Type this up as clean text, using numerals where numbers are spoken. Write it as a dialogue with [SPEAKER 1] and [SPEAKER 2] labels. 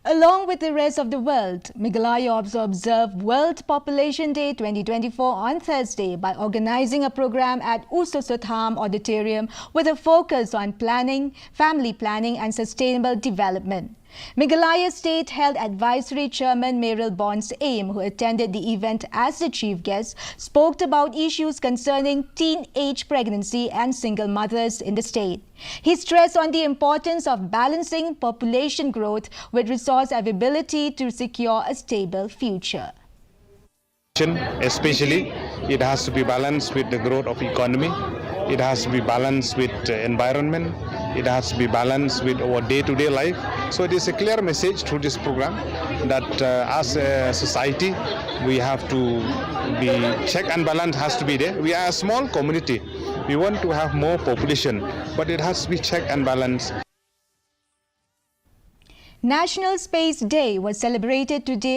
[SPEAKER 1] Along with the rest of the world, Meghalaya also observed World Population Day 2024 on Thursday by organizing a program at Usosotham Auditorium with a focus on planning, family planning and sustainable development. Meghalaya State Health Advisory Chairman Meryl Bonds Aim, who attended the event as the chief guest, spoke about issues concerning teenage pregnancy and single mothers in the state. He stressed on the importance of balancing population growth with resource availability to secure a stable future.
[SPEAKER 2] Especially, it has to be balanced with the growth of economy. It has to be balanced with environment. It has to be balanced with our day-to-day life. So it is a clear message through this program that as a society, we have to be check and balance has to be there. We are a small community. We want to have more population, but it has to be check and balance.
[SPEAKER 1] National Space Day was celebrated today